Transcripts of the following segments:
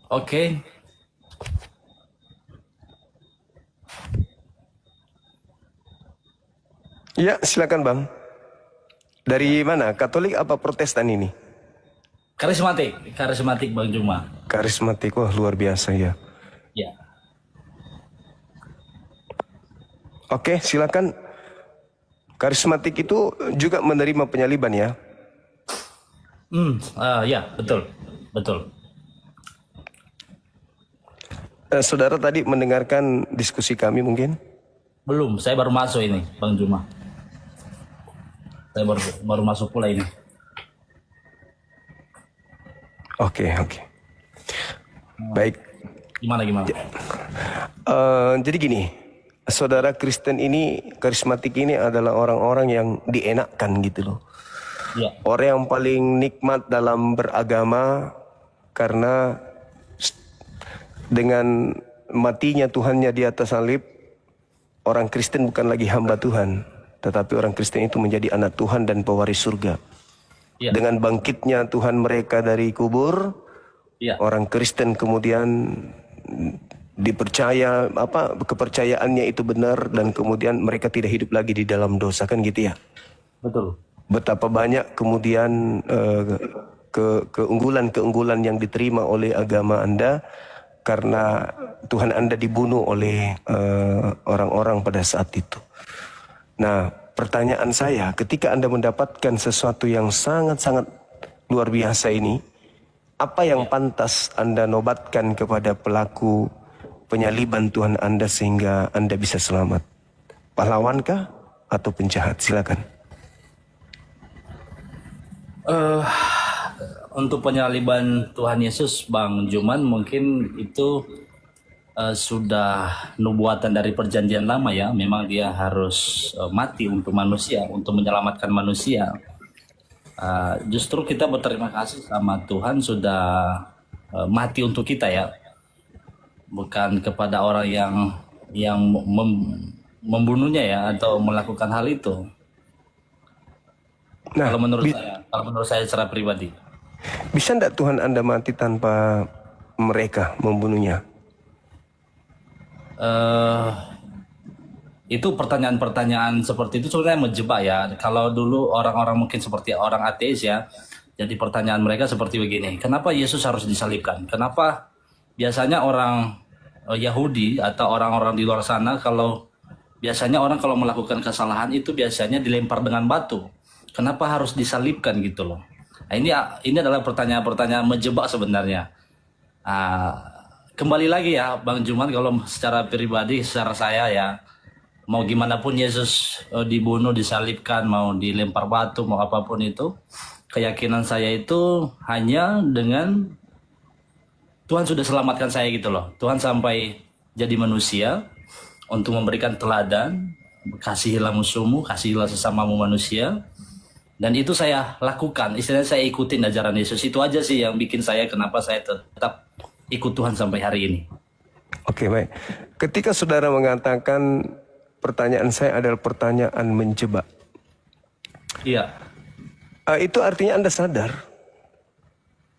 Oke. Ya, silakan Bang. Dari mana? Katolik apa Protestan ini? Karismatik Bang Juma. Karismatik, wah luar biasa ya. Ya. Oke, silakan. Karismatik itu juga menerima penyaliban ya? Ya, betul. Betul. Saudara tadi mendengarkan diskusi kami mungkin? Belum, saya baru masuk ini, Bang Juma. Saya baru masuk pula ini. Oke. Baik. Gimana? Jadi gini, saudara Kristen ini, karismatik ini adalah orang-orang yang dienakkan gitu loh. Ya. Orang yang paling nikmat dalam beragama karena dengan matinya Tuhannya di atas salib, orang Kristen bukan lagi hamba Tuhan, tetapi orang Kristen itu menjadi anak Tuhan dan pewaris surga. Ya. Dengan bangkitnya Tuhan mereka dari kubur, Ya. orang Kristen kemudian dipercaya kepercayaannya itu benar dan kemudian mereka tidak hidup lagi di dalam dosa, kan gitu ya. Betul. Betapa banyak kemudian keunggulan-keunggulan yang diterima oleh agama Anda karena Tuhan Anda dibunuh oleh orang-orang pada saat itu. Nah, pertanyaan saya, ketika Anda mendapatkan sesuatu yang sangat-sangat luar biasa ini, apa yang pantas Anda nobatkan kepada pelaku penyaliban Tuhan Anda sehingga Anda bisa selamat? Pahlawankah atau penjahat? Silakan. Untuk penyaliban Tuhan Yesus, Bang Juman, mungkin itu sudah nubuatan dari perjanjian lama ya. Memang dia harus mati untuk manusia, untuk menyelamatkan manusia. Justru kita berterima kasih sama Tuhan sudah mati untuk kita ya, bukan kepada orang yang membunuhnya ya atau melakukan hal itu. Nah, kalau menurut saya secara pribadi. Bisa tidak Tuhan Anda mati tanpa mereka membunuhnya? Itu pertanyaan-pertanyaan seperti itu sebenarnya menjebak ya. Kalau dulu orang-orang mungkin seperti orang ateis ya, jadi pertanyaan mereka seperti begini: kenapa Yesus harus disalibkan? Kenapa biasanya orang Yahudi atau orang-orang di luar sana, biasanya orang kalau melakukan kesalahan itu biasanya dilempar dengan batu, kenapa harus disalibkan gitu loh. Nah, ini adalah pertanyaan-pertanyaan menjebak sebenarnya. Kembali lagi ya Bang Juman, kalau secara pribadi, secara saya ya, mau gimana pun Yesus dibunuh, disalibkan, mau dilempar batu, mau apapun itu, keyakinan saya itu hanya dengan Tuhan sudah selamatkan saya gitu loh. Tuhan sampai jadi manusia untuk memberikan teladan, kasihilah musuhmu, kasihilah sesamamu manusia. Dan itu saya lakukan, istilahnya saya ikutin ajaran Yesus. Itu aja sih yang bikin saya, kenapa saya tetap ikut Tuhan sampai hari ini. Oke, baik. Ketika saudara mengatakan pertanyaan saya adalah pertanyaan menjebak, Iya. Itu artinya Anda sadar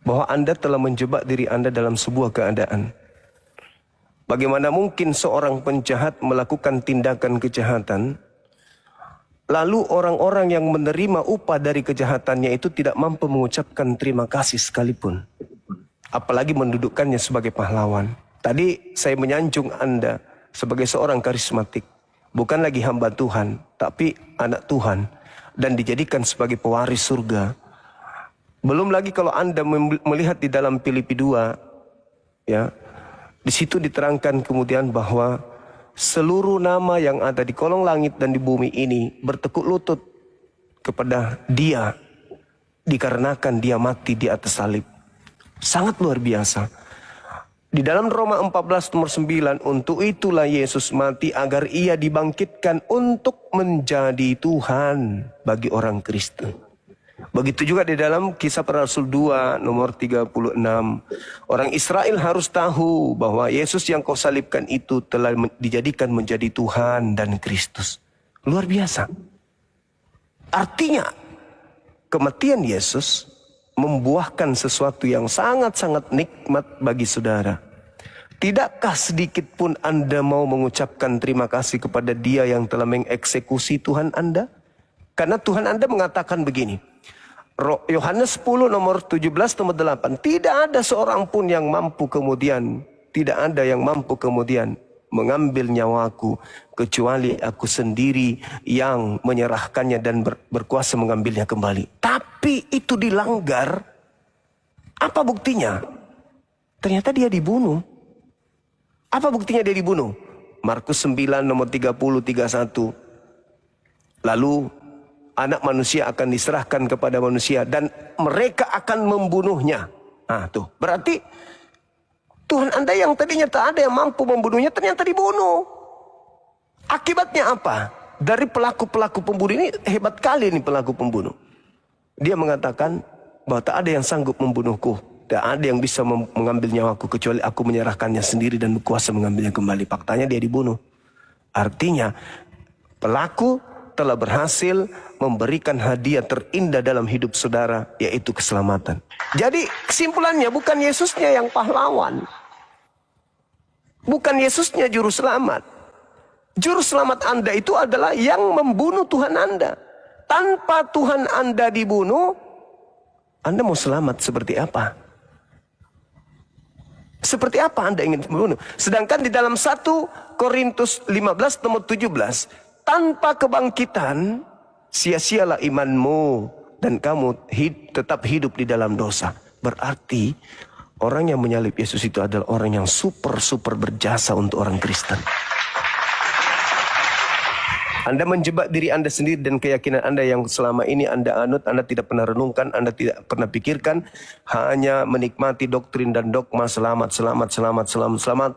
bahwa Anda telah menjebak diri Anda dalam sebuah keadaan. Bagaimana mungkin seorang penjahat melakukan tindakan kejahatan, lalu orang-orang yang menerima upah dari kejahatannya itu tidak mampu mengucapkan terima kasih sekalipun, apalagi mendudukkannya sebagai pahlawan. Tadi saya menyanjung Anda sebagai seorang karismatik, bukan lagi hamba Tuhan, tapi anak Tuhan, dan dijadikan sebagai pewaris surga. Belum lagi kalau Anda melihat di dalam Filipi 2, ya, di situ diterangkan kemudian bahwa seluruh nama yang ada di kolong langit dan di bumi ini bertekuk lutut kepada Dia dikarenakan Dia mati di atas salib. Sangat luar biasa. Di dalam Roma 14 nomor 9, untuk itulah Yesus mati agar Ia dibangkitkan untuk menjadi Tuhan bagi orang Kristen. Begitu juga di dalam Kisah Para Rasul 2 nomor 36. Orang Israel harus tahu bahwa Yesus yang kau salibkan itu telah dijadikan menjadi Tuhan dan Kristus. Luar biasa. Artinya kematian Yesus membuahkan sesuatu yang sangat-sangat nikmat bagi saudara. Tidakkah sedikit pun Anda mau mengucapkan terima kasih kepada Dia yang telah mengeksekusi Tuhan Anda? Karena Tuhan Anda mengatakan begini. Yohanes 10 nomor 17 nomor 8. Tidak ada seorang pun yang mampu kemudian. Tidak ada yang mampu kemudian mengambil nyawaku. Kecuali aku sendiri yang menyerahkannya dan berkuasa mengambilnya kembali. Tapi itu dilanggar. Apa buktinya? Ternyata dia dibunuh. Apa buktinya dia dibunuh? Markus 9 nomor 30, 31. Lalu anak manusia akan diserahkan kepada manusia dan mereka akan membunuhnya. Nah tuh, berarti Tuhan Anda yang tadinya tak ada yang mampu membunuhnya ternyata dibunuh. Akibatnya apa? Dari pelaku-pelaku pembunuh ini, hebat kali ini pelaku pembunuh. Dia mengatakan bahwa tak ada yang sanggup membunuhku. Tak ada yang bisa mengambil nyawaku kecuali aku menyerahkannya sendiri dan berkuasa mengambilnya kembali. Faktanya dia dibunuh. Artinya pelaku telah berhasil memberikan hadiah terindah dalam hidup saudara, yaitu keselamatan. Jadi kesimpulannya bukan Yesusnya yang pahlawan. Bukan Yesusnya juru selamat. Juru selamat Anda itu adalah yang membunuh Tuhan Anda. Tanpa Tuhan Anda dibunuh, Anda mau selamat seperti apa? Seperti apa Anda ingin membunuh? Sedangkan di dalam 1 Korintus 15 nomor 17, tanpa kebangkitan, sia-sialah imanmu dan kamu tetap hidup di dalam dosa. Berarti orang yang menyalib Yesus itu adalah orang yang super berjasa untuk orang Kristen. Anda menjebak diri Anda sendiri dan keyakinan Anda yang selama ini Anda anut, Anda tidak pernah renungkan, Anda tidak pernah pikirkan, hanya menikmati doktrin dan dogma selamat,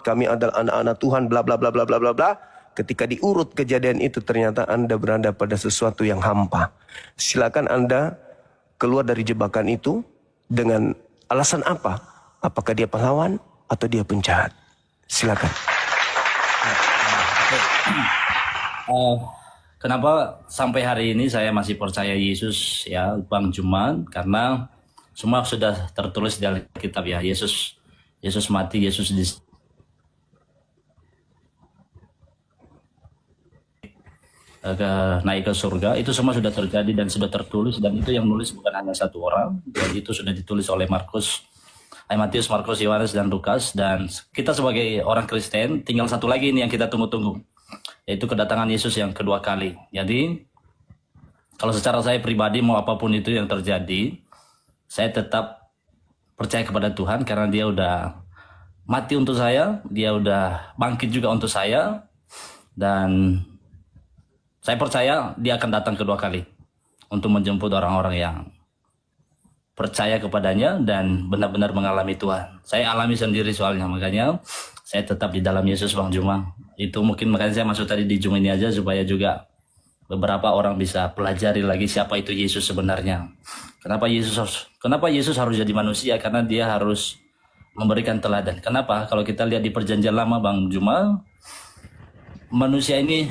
kami adalah anak-anak Tuhan, bla bla bla bla bla bla bla. Ketika diurut kejadian itu ternyata Anda berada pada sesuatu yang hampa. Silakan Anda keluar dari jebakan itu dengan alasan apa? Apakah dia pahlawan atau dia penjahat? Silakan. Kenapa sampai hari ini saya masih percaya Yesus ya Bang Juman? Karena semua sudah tertulis di Alkitab ya. Yesus mati, Yesus naik ke surga, itu semua sudah terjadi dan sudah tertulis, dan itu yang nulis bukan hanya satu orang, dan itu sudah ditulis oleh Matius, Markus, Yohanes, dan Lukas. Dan kita sebagai orang Kristen tinggal satu lagi ini yang kita tunggu-tunggu, yaitu kedatangan Yesus yang kedua kali. Jadi kalau secara saya pribadi mau apapun itu yang terjadi, saya tetap percaya kepada Tuhan karena Dia udah mati untuk saya, Dia udah bangkit juga untuk saya, dan saya percaya Dia akan datang kedua kali untuk menjemput orang-orang yang percaya kepadanya dan benar-benar mengalami Tuhan. Saya alami sendiri soalnya, makanya saya tetap di dalam Yesus Bang Juma. Itu mungkin makanya saya masuk tadi di Zoom ini aja supaya juga beberapa orang bisa pelajari lagi siapa itu Yesus sebenarnya. Kenapa Yesus harus jadi manusia? Karena Dia harus memberikan teladan. Kenapa? Kalau kita lihat di Perjanjian Lama Bang Juma, manusia ini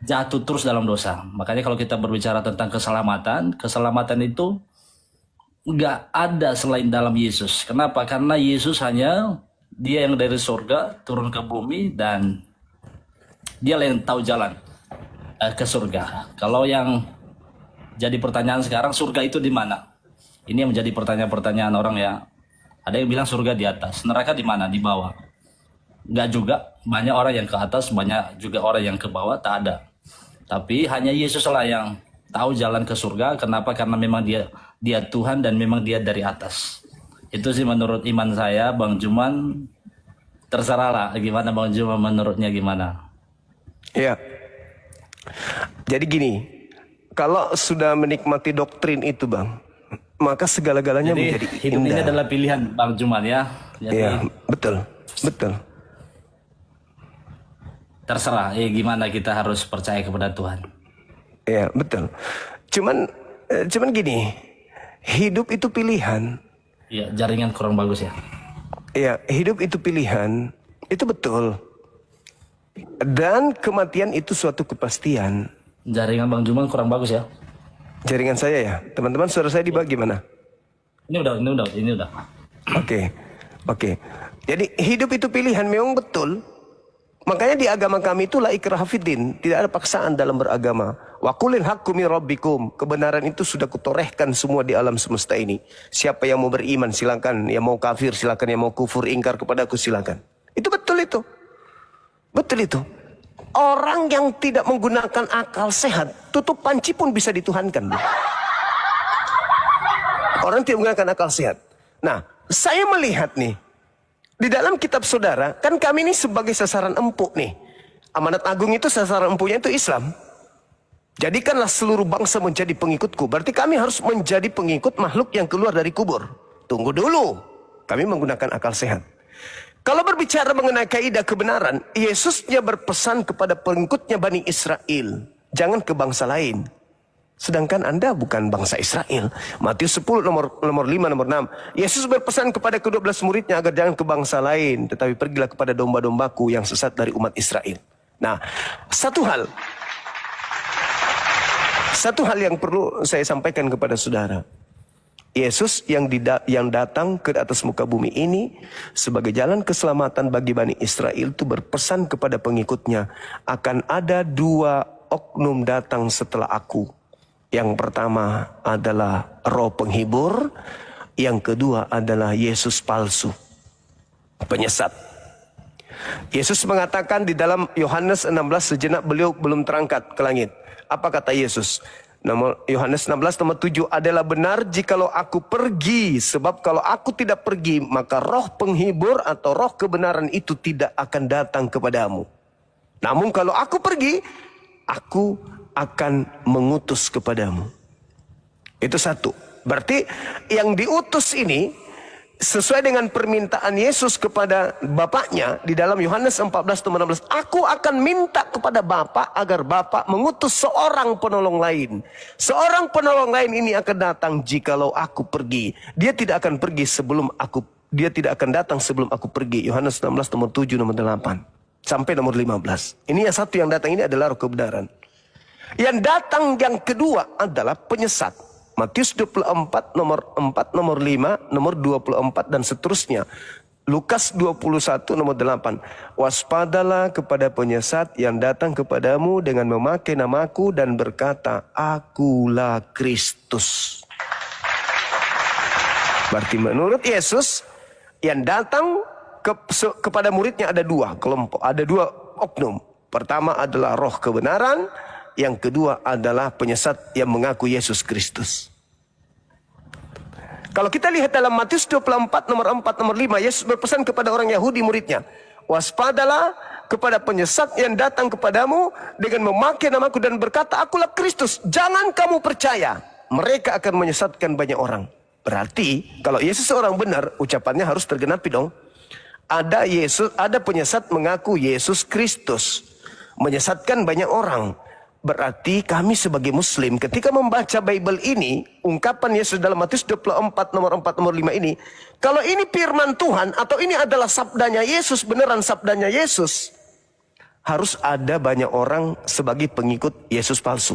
jatuh terus dalam dosa. Makanya kalau kita berbicara tentang keselamatan itu nggak ada selain dalam Yesus. Kenapa? Karena Yesus hanya Dia yang dari surga turun ke bumi dan Dia yang tahu jalan ke surga. Kalau yang jadi pertanyaan sekarang, surga itu di mana? Ini yang menjadi pertanyaan orang ya. Ada yang bilang surga di atas, neraka di mana? Di bawah. Nggak juga. Banyak orang yang ke atas, banyak juga orang yang ke bawah, tak ada. Tapi hanya Yesus lah yang tahu jalan ke surga. Kenapa? Karena memang dia Tuhan dan memang Dia dari atas. Itu sih menurut iman saya, Bang Juman. Terserah lah gimana Bang Juman, menurutnya gimana? Ya. Jadi gini, kalau sudah menikmati doktrin itu Bang, maka segala-galanya menjadi hidup indah. ini adalah pilihan Bang Juman ya. Jadi, ya, betul. Terserah gimana kita harus percaya kepada Tuhan. Ya, betul. Cuman gini, hidup itu pilihan. Iya, jaringan kurang bagus ya. Iya, hidup itu pilihan. Itu betul. Dan kematian itu suatu kepastian. Jaringan Bang Juman kurang bagus ya. Jaringan saya ya. Teman-teman, suara saya dibagi mana? Ini udah. Oke. Oke. Jadi hidup itu pilihan memang betul. Makanya di agama kami itu la ikraha fiddin, tidak ada paksaan dalam beragama. Wa qulil haqqu min rabbikum. Kebenaran itu sudah kutorehkan semua di alam semesta ini. Siapa yang mau beriman silakan, yang mau kafir silakan, yang mau kufur ingkar kepadaku silakan. Itu betul itu. Betul itu. Orang yang tidak menggunakan akal sehat, tutup panci pun bisa dituhankan. Orang tidak menggunakan akal sehat. Nah, saya melihat nih, di dalam kitab saudara, kan kami ini sebagai sasaran empuk nih. Amanat agung itu sasaran empuknya itu Islam. Jadikanlah seluruh bangsa menjadi pengikutku. Berarti kami harus menjadi pengikut makhluk yang keluar dari kubur. Tunggu dulu. Kami menggunakan akal sehat. Kalau berbicara mengenai kaidah kebenaran, Yesusnya berpesan kepada pengikutnya Bani Israel. Jangan ke bangsa lain. Sedangkan Anda bukan bangsa Israel. Matius 10 nomor 5 nomor 6. Yesus berpesan kepada ke-12 muridnya agar jangan ke bangsa lain, tetapi pergilah kepada domba-dombaku yang sesat dari umat Israel. Nah, satu hal yang perlu saya sampaikan kepada saudara. Yesus yang datang ke atas muka bumi ini sebagai jalan keselamatan bagi Bani Israel itu berpesan kepada pengikutnya, akan ada 2 oknum datang setelah aku. Yang pertama adalah roh penghibur, yang kedua adalah Yesus palsu, penyesat. Yesus mengatakan di dalam Yohanes 16, sejenak beliau belum terangkat ke langit. Apa kata Yesus? Yohanes 16 nomor 7, adalah benar jikalau aku pergi, sebab kalau aku tidak pergi, maka roh penghibur atau roh kebenaran itu tidak akan datang kepadamu. Namun kalau aku pergi, aku akan mengutus kepadamu. Itu satu. Berarti yang diutus ini sesuai dengan permintaan Yesus kepada Bapaknya di dalam Yohanes 14 nomor 16. Aku akan minta kepada Bapa agar Bapa mengutus seorang penolong lain. Seorang penolong lain ini akan datang jikalau aku pergi. Dia tidak akan datang sebelum aku pergi. Yohanes 16 nomor 7 nomor 8 sampai nomor 15. Ini yang satu yang datang ini adalah roh kebenaran. Yang datang yang kedua adalah penyesat. Matius 24 nomor 4 nomor 5 nomor 24 dan seterusnya. Lukas 21 nomor 8. Waspadalah kepada penyesat yang datang kepadamu dengan memakai namaku dan berkata, akulah Kristus. Berarti menurut Yesus yang datang kepada muridnya ada 2 kelompok, ada 2 oknum. Pertama adalah roh kebenaran, yang kedua adalah penyesat yang mengaku Yesus Kristus. Kalau kita lihat dalam Matius 24 nomor 4 nomor 5, Yesus berpesan kepada orang Yahudi muridnya, waspadalah kepada penyesat yang datang kepadamu dengan memakai namaku dan berkata, akulah Kristus. Jangan kamu percaya, mereka akan menyesatkan banyak orang. Berarti kalau Yesus seorang benar, ucapannya harus tergenapi dong. Ada penyesat mengaku Yesus Kristus, menyesatkan banyak orang. Berarti kami sebagai Muslim ketika membaca Bible ini, ungkapan Yesus dalam Matius 24 nomor 4 nomor 5 ini, kalau ini firman Tuhan atau ini adalah sabdanya Yesus, beneran sabdanya Yesus, harus ada banyak orang sebagai pengikut Yesus palsu.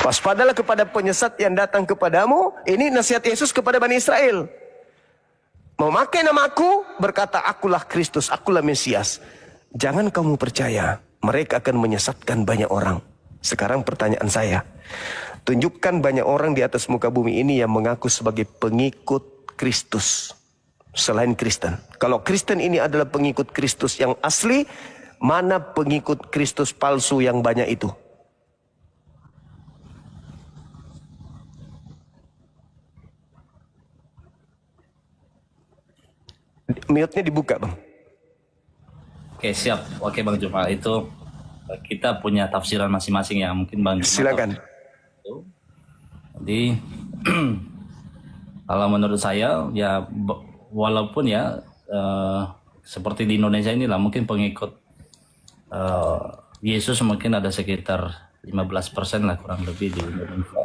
Waspadalah kepada penyesat yang datang kepadamu. Ini nasihat Yesus kepada Bani Israel. Memakai namaku, berkata, akulah Kristus, akulah Mesias. Jangan kamu percaya. Mereka akan menyesatkan banyak orang. Sekarang pertanyaan saya, tunjukkan banyak orang di atas muka bumi ini yang mengaku sebagai pengikut Kristus selain Kristen. Kalau Kristen ini adalah pengikut Kristus yang asli, mana pengikut Kristus palsu yang banyak itu? Mute-nya dibuka, Bang. Oke, siap. Oke, Bang Juma, itu kita punya tafsiran masing-masing ya. Mungkin Bang Juma silakan. Jadi kalau menurut saya ya walaupun ya seperti di Indonesia inilah mungkin pengikut Yesus mungkin ada sekitar 15% lah kurang lebih di Indonesia.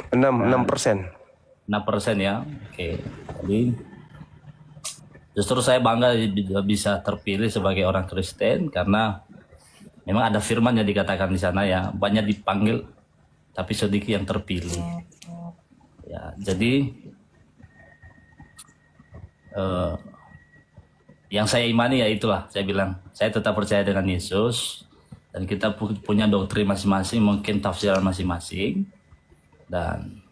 6%. 6% ya. Oke. Jadi justru saya bangga bisa terpilih sebagai orang Kristen karena memang ada firman yang dikatakan di sana ya, banyak dipanggil tapi sedikit yang terpilih. Ya, jadi yang saya imani ya itulah, saya bilang saya tetap percaya dengan Yesus, dan kita punya doktrin masing-masing, mungkin tafsiran masing-masing. Dan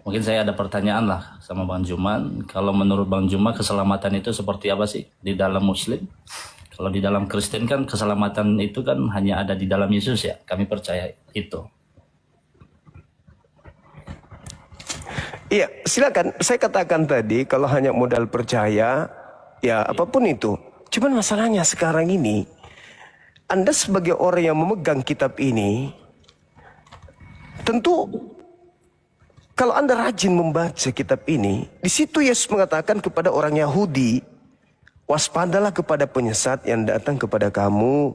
mungkin saya ada pertanyaan lah sama Bang Juman, kalau menurut Bang Juma keselamatan itu seperti apa sih di dalam Muslim? Kalau di dalam Kristen kan keselamatan itu kan hanya ada di dalam Yesus ya, kami percaya itu. Iya, silakan. Saya katakan tadi kalau hanya modal percaya, ya apapun itu. Cuman masalahnya sekarang ini, Anda sebagai orang yang memegang kitab ini, tentu kalau Anda rajin membaca kitab ini, di situ Yesus mengatakan kepada orang Yahudi, waspadalah kepada penyesat yang datang kepada kamu,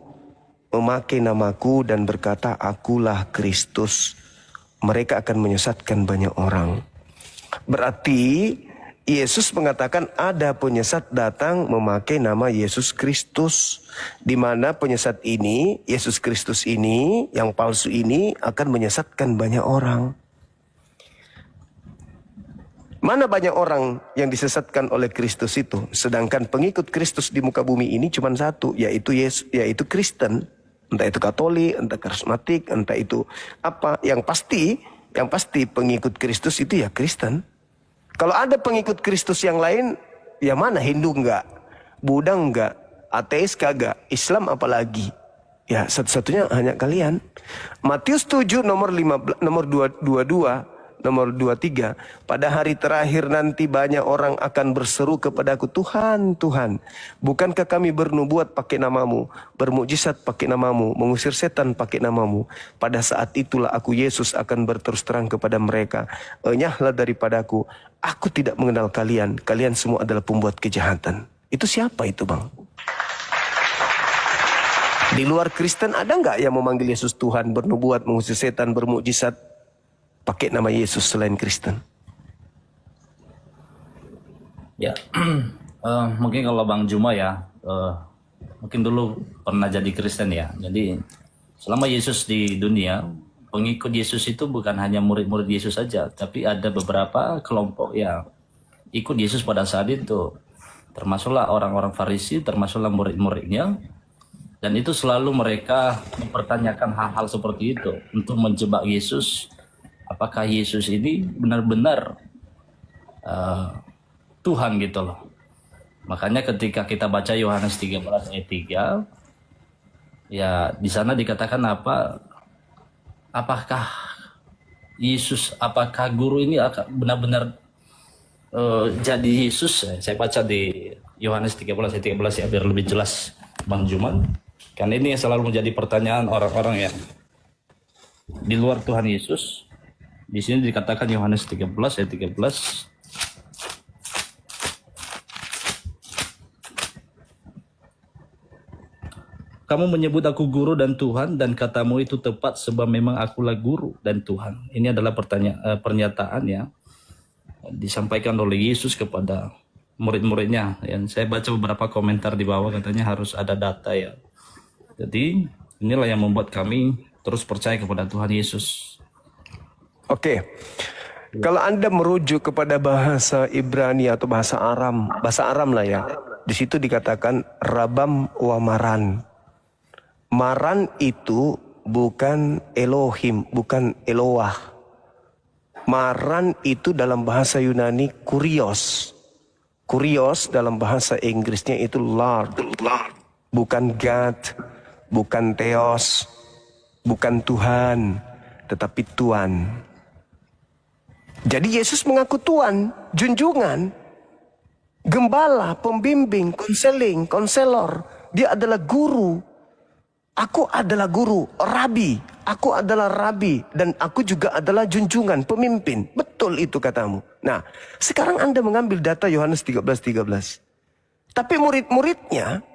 memakai namaku dan berkata, akulah Kristus. Mereka akan menyesatkan banyak orang. Berarti Yesus mengatakan ada penyesat datang memakai nama Yesus Kristus, di mana penyesat ini, Yesus Kristus ini, yang palsu ini akan menyesatkan banyak orang. Mana banyak orang yang disesatkan oleh Kristus itu, sedangkan pengikut Kristus di muka bumi ini cuma satu, yaitu Yesus, yaitu Kristen. Entah itu Katolik, entah karismatik, entah itu apa. Yang pasti pengikut Kristus itu ya Kristen. Kalau ada pengikut Kristus yang lain, ya mana? Hindu enggak, Buddha enggak, ateis kagak, Islam apalagi. Ya satu-satunya hanya kalian. Matius 7 nomor 15, nomor 22, nomor 23. Pada hari terakhir nanti banyak orang akan berseru kepadaku, Tuhan, Tuhan, bukankah kami bernubuat pakai namamu, bermukjizat pakai namamu, mengusir setan pakai namamu? Pada saat itulah aku Yesus akan berterus terang kepada mereka, enyahlah daripadaku, aku tidak mengenal kalian, kalian semua adalah pembuat kejahatan. Itu siapa itu, Bang? Di luar Kristen ada nggak yang memanggil Yesus Tuhan, bernubuat, mengusir setan, bermukjizat pakai nama Yesus selain Kristen? Ya, mungkin kalau Bang Juma ya, mungkin dulu pernah jadi Kristen ya. Jadi selama Yesus di dunia, pengikut Yesus itu bukan hanya murid-murid Yesus saja, tapi ada beberapa kelompok yang ikut Yesus pada saat itu. Termasuklah orang-orang Farisi, termasuklah murid-muridnya. Dan itu selalu mereka mempertanyakan hal-hal seperti itu untuk menjebak Yesus. Apakah Yesus ini benar-benar Tuhan gitu loh. Makanya ketika kita baca Yohanes 13 ayat 3, ya di sana dikatakan apa? Apakah Yesus, apakah guru ini benar-benar jadi Yesus? Saya baca di Yohanes 13 ayat 13 ya, biar lebih jelas Bang Juman. Kan ini yang selalu menjadi pertanyaan orang-orang yang di luar Tuhan Yesus. Di sini dikatakan Yohanes 13 ayat 13. Kamu menyebut aku guru dan Tuhan, dan katamu itu tepat sebab memang akulah guru dan Tuhan. Ini adalah pernyataan yang disampaikan oleh Yesus kepada murid-muridnya. Yang saya baca beberapa komentar di bawah katanya harus ada data ya. Jadi inilah yang membuat kami terus percaya kepada Tuhan Yesus. Oke. Kalau Anda merujuk kepada bahasa Ibrani atau bahasa Aram lah ya. Di situ dikatakan Rabam wa Maran. Maran itu bukan Elohim, bukan Eloah. Maran itu dalam bahasa Yunani Kurios. Kurios dalam bahasa Inggrisnya itu Lord. Bukan God, bukan Theos, bukan Tuhan, tetapi Tuan. Jadi Yesus mengaku Tuan, junjungan, gembala, pembimbing, konseling, konselor. Dia adalah guru. Aku adalah guru, rabi. Aku adalah rabi dan aku juga adalah junjungan, pemimpin. Betul itu katamu. Nah, sekarang Anda mengambil data Yohanes 13:13. Tapi murid-muridnya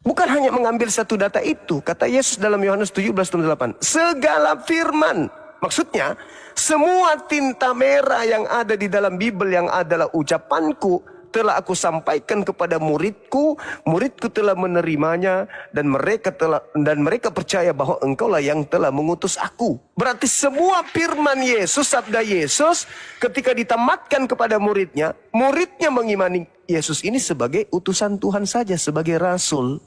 bukan hanya mengambil satu data itu. Kata Yesus dalam Yohanes 17:8. Segala firman. Maksudnya, semua tinta merah yang ada di dalam Bible yang adalah ucapanku telah aku sampaikan kepada muridku, muridku telah menerimanya dan mereka percaya bahwa engkaulah yang telah mengutus aku. Berarti semua firman Yesus, sabda Yesus ketika ditamatkan kepada muridnya, muridnya mengimani Yesus ini sebagai utusan Tuhan saja, sebagai rasul.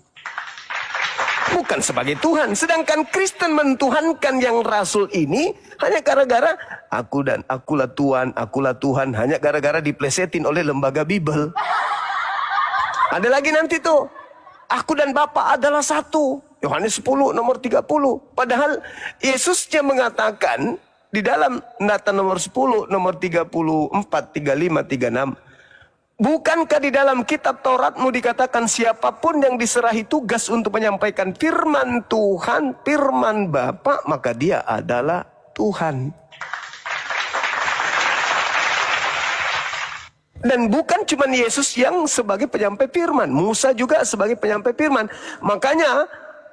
Bukan sebagai Tuhan. Sedangkan Kristen mentuhankan yang rasul ini hanya gara-gara akulah Tuhan. Hanya gara-gara diplesetin oleh lembaga Bible. Ada lagi nanti tuh. Aku dan Bapa adalah satu. Yohanes 10 nomor 30. Padahal Yesusnya mengatakan di dalam Nata nomor 10 nomor 34, 35, 36. Bukankah di dalam kitab Tauratmu dikatakan siapapun yang diserahi tugas untuk menyampaikan firman Tuhan, firman Bapa, maka dia adalah Tuhan. Dan bukan cuma Yesus yang sebagai penyampai firman, Musa juga sebagai penyampai firman. Makanya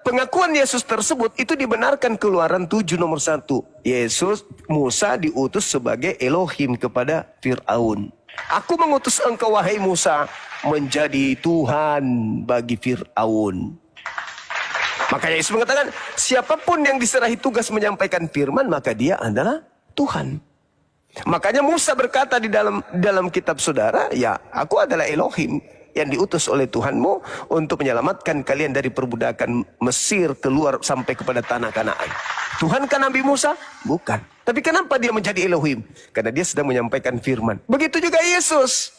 pengakuan Yesus tersebut itu dibenarkan Keluaran 7 nomor 1. Musa diutus sebagai Elohim kepada Fir'aun. Aku mengutus engkau wahai Musa menjadi Tuhan bagi Fir'aun. Makanya Yesus mengatakan siapapun yang diserahi tugas menyampaikan firman maka dia adalah Tuhan. Makanya Musa berkata di dalam kitab saudara, ya aku adalah Elohim yang diutus oleh Tuhanmu untuk menyelamatkan kalian dari perbudakan Mesir keluar sampai kepada tanah Kanaan. Tuhan kan Nabi Musa? Bukan. Tapi kenapa dia menjadi Elohim? Karena dia sedang menyampaikan firman. Begitu juga Yesus.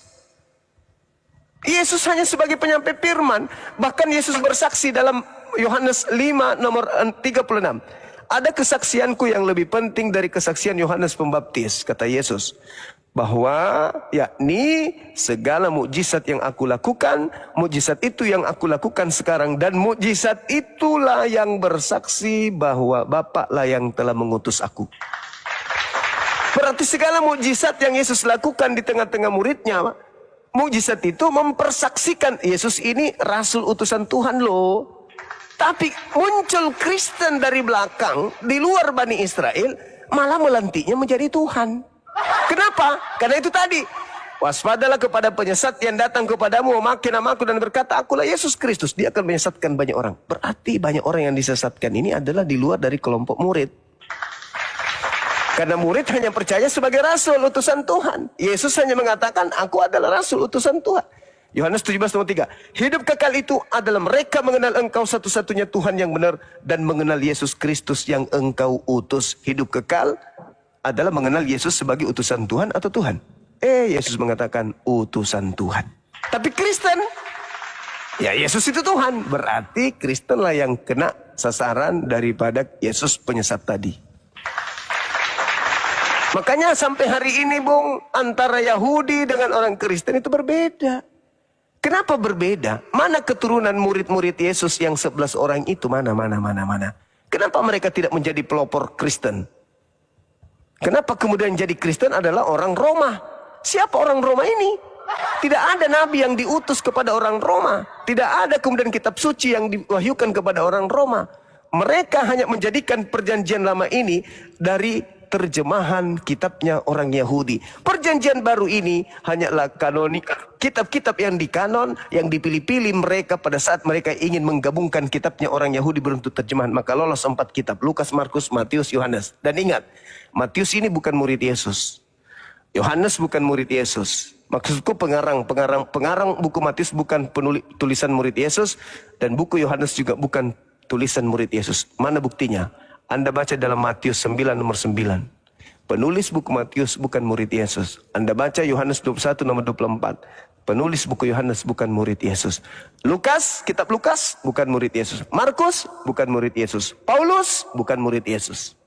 Yesus hanya sebagai penyampai firman. Bahkan Yesus bersaksi dalam Yohanes 5 nomor 36. Ada kesaksianku yang lebih penting dari kesaksian Yohanes Pembaptis, kata Yesus. Bahwa yakni segala mukjizat yang aku lakukan, mukjizat itu yang aku lakukan sekarang, dan mukjizat itulah yang bersaksi bahwa Bapa lah yang telah mengutus aku. Berarti segala mukjizat yang Yesus lakukan di tengah-tengah muridnya, mukjizat itu mempersaksikan Yesus ini rasul utusan Tuhan loh. Tapi muncul Kristen dari belakang di luar Bani Israel malah melantiknya menjadi Tuhan. Kenapa? Karena itu tadi. Waspadalah kepada penyesat yang datang kepadamu memakai namaku dan berkata akulah Yesus Kristus. Dia akan menyesatkan banyak orang. Berarti banyak orang yang disesatkan ini adalah di luar dari kelompok murid. Karena murid hanya percaya sebagai rasul utusan Tuhan. Yesus hanya mengatakan aku adalah rasul utusan Tuhan. Yohanes 17 nomor 3. Hidup kekal itu adalah mereka mengenal engkau satu-satunya Tuhan yang benar dan mengenal Yesus Kristus yang engkau utus. Hidup kekal adalah mengenal Yesus sebagai utusan Tuhan atau Tuhan? Yesus mengatakan utusan Tuhan. Tapi Kristen, ya Yesus itu Tuhan. Berarti Kristen lah yang kena sasaran daripada Yesus penyesat tadi. Makanya sampai hari ini Bung, antara Yahudi dengan orang Kristen itu berbeda. Kenapa berbeda? Mana keturunan murid-murid Yesus yang 11 orang itu? Mana? Kenapa mereka tidak menjadi pelopor Kristen? Kenapa kemudian jadi Kristen adalah orang Roma? Siapa orang Roma ini? Tidak ada nabi yang diutus kepada orang Roma. Tidak ada kemudian kitab suci yang diwahyukan kepada orang Roma. Mereka hanya menjadikan perjanjian lama ini dari terjemahan kitabnya orang Yahudi. Perjanjian baru ini hanyalah kanonik, kitab-kitab yang dikanon, yang dipilih-pilih mereka pada saat mereka ingin menggabungkan kitabnya orang Yahudi berbentuk terjemahan. Maka lolos 4 kitab, Lukas, Markus, Matius, Yohanes. Dan ingat, Matius ini bukan murid Yesus. Yohanes bukan murid Yesus. Maksudku pengarang buku Matius bukan tulisan murid Yesus. Dan buku Yohanes juga bukan tulisan murid Yesus. Mana buktinya? Anda baca dalam Matius 9 nomor 9. Penulis buku Matius bukan murid Yesus. Anda baca Yohanes 21 nomor 24. Penulis buku Yohanes bukan murid Yesus. Lukas, kitab Lukas bukan murid Yesus. Markus bukan murid Yesus. Paulus bukan murid Yesus.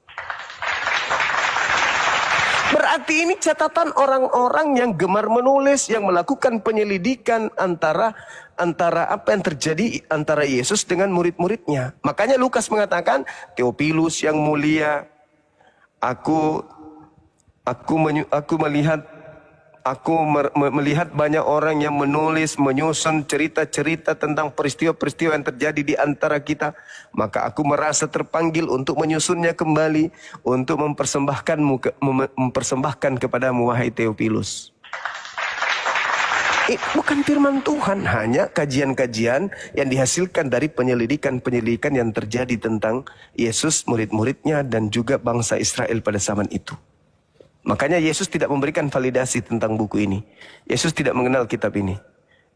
Berarti ini catatan orang-orang yang gemar menulis, yang melakukan penyelidikan antara apa yang terjadi antara Yesus dengan murid-muridnya. Makanya Lukas mengatakan, Theophilus yang mulia, aku melihat banyak orang yang menulis, menyusun cerita-cerita tentang peristiwa-peristiwa yang terjadi di antara kita. Maka aku merasa terpanggil untuk menyusunnya kembali, untuk mempersembahkan kepadamu, wahai Theophilus. Bukan firman Tuhan, hanya kajian-kajian yang dihasilkan dari penyelidikan-penyelidikan yang terjadi tentang Yesus, murid-muridnya, dan juga bangsa Israel pada zaman itu. Makanya Yesus tidak memberikan validasi tentang buku ini. Yesus tidak mengenal kitab ini.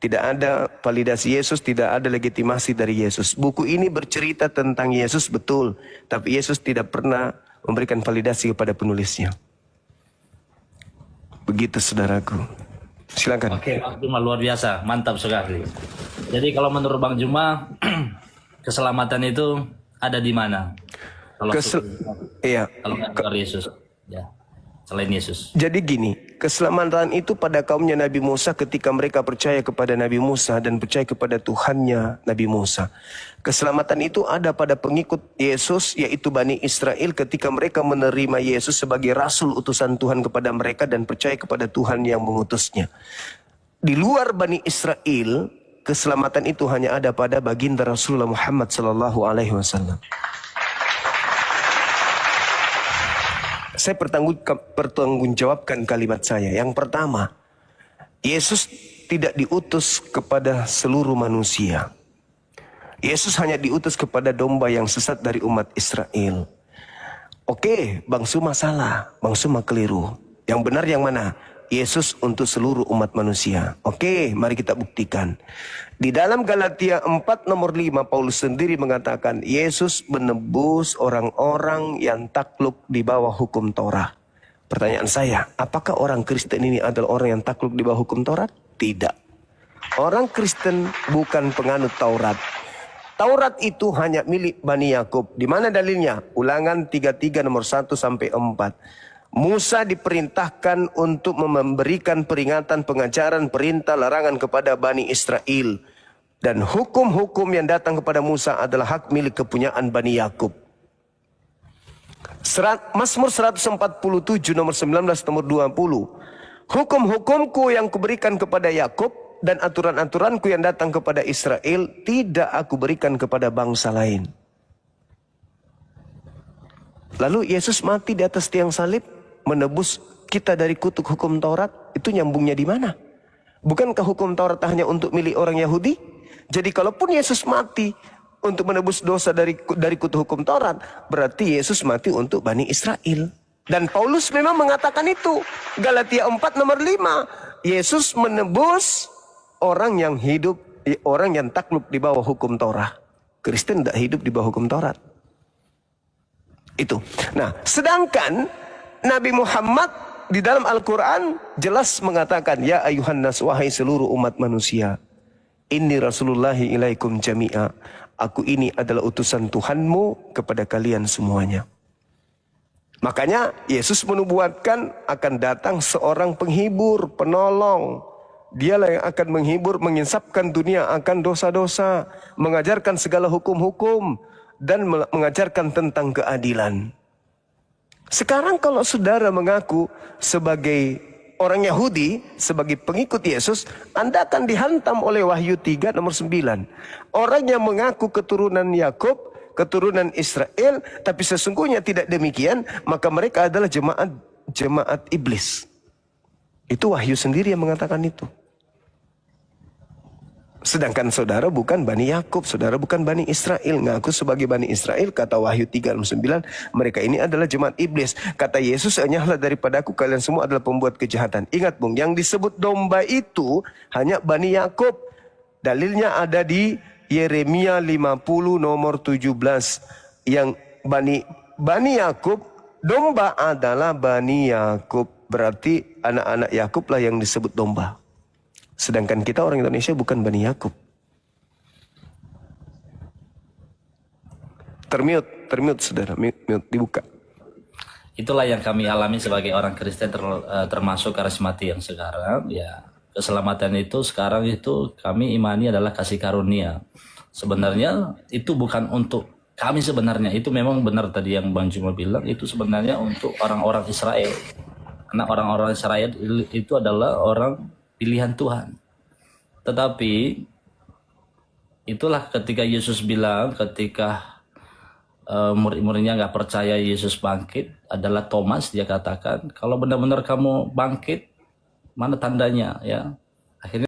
Tidak ada validasi Yesus, tidak ada legitimasi dari Yesus. Buku ini bercerita tentang Yesus betul, tapi Yesus tidak pernah memberikan validasi kepada penulisnya. Begitu saudaraku. Silakan. Oke, Bang Juma luar biasa, mantap sekali. Jadi kalau menurut Bang Juma, keselamatan itu ada di mana? Kalau Iya. kalau nggak dari Yesus, ya, selain Yesus. Jadi gini, keselamatan itu pada kaumnya Nabi Musa ketika mereka percaya kepada Nabi Musa dan percaya kepada Tuhannya Nabi Musa. Keselamatan itu ada pada pengikut Yesus, yaitu Bani Israel, ketika mereka menerima Yesus sebagai rasul utusan Tuhan kepada mereka dan percaya kepada Tuhan yang mengutusnya. Di luar Bani Israel, keselamatan itu hanya ada pada baginda Rasulullah Muhammad SAW. Saya pertanggungjawabkan kalimat saya. Yang pertama, Yesus tidak diutus kepada seluruh manusia. Yesus hanya diutus kepada domba yang sesat dari umat Israel. Oke, Bang Suma salah, Bang Suma keliru. Yang benar yang mana? Yesus untuk seluruh umat manusia. Oke, mari kita buktikan. Di dalam Galatia 4 nomor 5, Paulus sendiri mengatakan Yesus menebus orang-orang yang takluk di bawah hukum Taurat. Pertanyaan saya, apakah orang Kristen ini adalah orang yang takluk di bawah hukum Taurat? Tidak. Orang Kristen bukan penganut Taurat. Taurat itu hanya milik Bani Yakub. Di mana dalilnya? Ulangan 33 nomor 1 sampai 4. Musa diperintahkan untuk memberikan peringatan, pengajaran, perintah, larangan kepada Bani Israel. Dan hukum-hukum yang datang kepada Musa adalah hak milik kepunyaan Bani Yakub. Mazmur 147 nomor 19 nomor 20. Hukum-hukumku yang kuberikan kepada Yakub dan aturan-aturanku yang datang kepada Israel tidak aku berikan kepada bangsa lain. Lalu Yesus mati di atas tiang salib menebus kita dari kutuk hukum Taurat. Itu nyambungnya di mana? Bukankah hukum Taurat hanya untuk milik orang Yahudi? Jadi kalaupun Yesus mati untuk menebus dosa dari kutuk hukum Taurat, berarti Yesus mati untuk Bani Israel. Dan Paulus memang mengatakan itu. Galatia 4 nomor 5. Yesus menebus orang yang hidup, orang yang takluk di bawah hukum Taurat. Kristen tidak hidup di bawah hukum Taurat. Itu. Nah, sedangkan Nabi Muhammad di dalam Al-Quran jelas mengatakan, ya ayuhan nas, wahai seluruh umat manusia, inni rasulullahi ilaikum jami'a. Aku ini adalah utusan Tuhanmu kepada kalian semuanya. Makanya Yesus menubuatkan akan datang seorang penghibur, penolong. Dialah yang akan menghibur, menginsapkan dunia akan dosa-dosa, mengajarkan segala hukum-hukum, dan mengajarkan tentang keadilan. Sekarang kalau saudara mengaku sebagai orang Yahudi, sebagai pengikut Yesus, Anda akan dihantam oleh Wahyu 3 nomor 9. Orang yang mengaku keturunan Yakub, keturunan Israel, tapi sesungguhnya tidak demikian, maka mereka adalah jemaat iblis. Itu Wahyu sendiri yang mengatakan itu. Sedangkan saudara bukan Bani Yakub, saudara bukan Bani Israel. Ngaku sebagai Bani Israel, kata Wahyu 3:9, mereka ini adalah jemaat iblis. Kata Yesus, hanyalah daripadaku kalian semua adalah pembuat kejahatan. Ingat bung, yang disebut domba itu hanya Bani Yakub. Dalilnya ada di Yeremia 50 nomor 17. Yang Bani Yakub, domba adalah Bani Yakub. Berarti anak-anak Yakub lah yang disebut domba. Sedangkan kita orang Indonesia bukan Bani Yakub. Termute saudara, mute, dibuka. Itulah yang kami alami sebagai orang Kristen termasuk karismati yang sekarang. Ya, keselamatan itu sekarang itu kami imani adalah kasih karunia. Sebenarnya itu bukan untuk kami sebenarnya. Itu memang benar tadi yang Bang Juma bilang, itu sebenarnya untuk orang-orang Israel. Karena orang-orang Israel itu adalah orang pilihan Tuhan. Tetapi itulah ketika Yesus bilang, ketika murid-muridnya nggak percaya Yesus bangkit, adalah Thomas, dia katakan, kalau benar-benar kamu bangkit, mana tandanya ya? Akhirnya